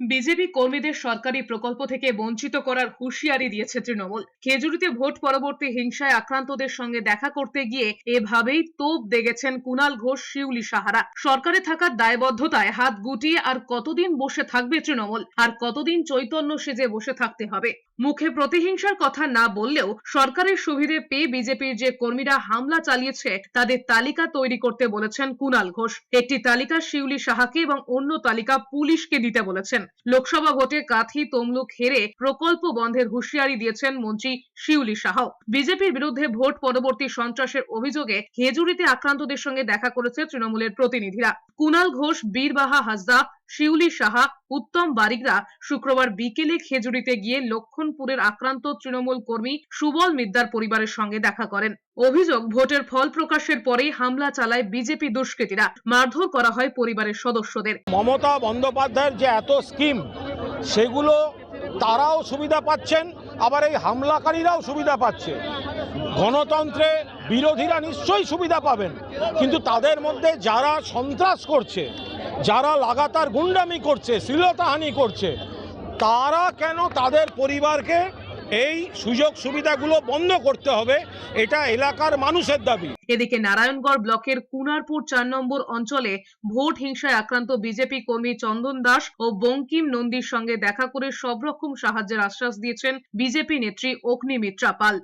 BJP কর্মীদের সরকারি প্রকল্প থেকে বঞ্চিত করার হুঁশিয়ারি দিয়েছে তৃণমূল। খেজুরিতে ভোট পরবর্তী হিংসায় আক্রান্তদের সঙ্গে দেখা করতে গিয়ে এভাবেই তোপ দেগেছেন কুণাল ঘোষ, শিউলি সাহারা। সরকারে থাকার দায়বদ্ধতায় হাত গুটিয়ে আর কতদিন বসে থাকবে তৃণমূল, আর কতদিন চৈতন্য সেজে বসে থাকতে হবে? মুখে প্রতিহিংসার কথা না বললেও সরকারের সুবিধে পেয়ে বিজেপির যে কর্মীরা হামলা চালিয়েছে তাদের তালিকা তৈরি করতে বলেছেন কুণাল ঘোষ। একটি তালিকা শিউলি সাহাকে এবং অন্য তালিকা পুলিশকে দিতে বলেছেন। লোকসভা ভোটে কাঁথি তমলুক হেরে প্রকল্প বন্ধের হুঁশিয়ারি দিয়েছেন মন্ত্রী শিউলি সাহা। বিজেপির বিরুদ্ধে ভোট পরবর্তী সন্ত্রাসের অভিযোগে খেজুরিতে আক্রান্তদের সঙ্গে দেখা করেছে তৃণমূলের প্রতিনিধিরা। কুণাল ঘোষ, বীরবাহা হাসদা, শিউলি সাহা, উত্তম বারিকরা শুক্রবার বিকেলে খেজুরিতে গিয়ে লক্ষণপুরের আক্রান্ত তৃণমূল কর্মী সুবল মিদ্দার পরিবারের সঙ্গে দেখা করেন। অভিযোগ, ভোটের ফল প্রকাশের পরেই হামলা চালায় বিজেপি দুষ্কৃতীরা। মারধর করা হয় পরিবারের সদস্যদের। মমতা বন্দ্যোপাধ্যায়ের যে এত স্কিম, সেগুলো তারাও সুবিধা পাচ্ছেন, আবার এই হামলাকারীরাও সুবিধা পাচ্ছে। গণতন্ত্রে বিরোধীরা নিশ্চয়ই সুবিধা পাবেন, কিন্তু তাদের মধ্যে যারা সন্ত্রাস করছে, যারা লাগাতার গুন্ডামি করছে, শ্লীলতাহানি করছে, তারা কেন তাদের পরিবারকে এই সুযোগ সুবিধাগুলো বন্ধ করতে হবে, এটা এলাকার মানুষের দাবি। এদিকে নারায়ণগড় ব্লকের কুনারপুর ৪ নম্বর অঞ্চলে ভোট হিংসায় আক্রান্ত বিজেপি কর্মী চন্দন দাস ও বঙ্কিম নন্দীর সঙ্গে দেখা করে সব রকম সাহায্যের আশ্বাস দিয়েছেন বিজেপি নেত্রী অগ্নিমিত্রা পাল।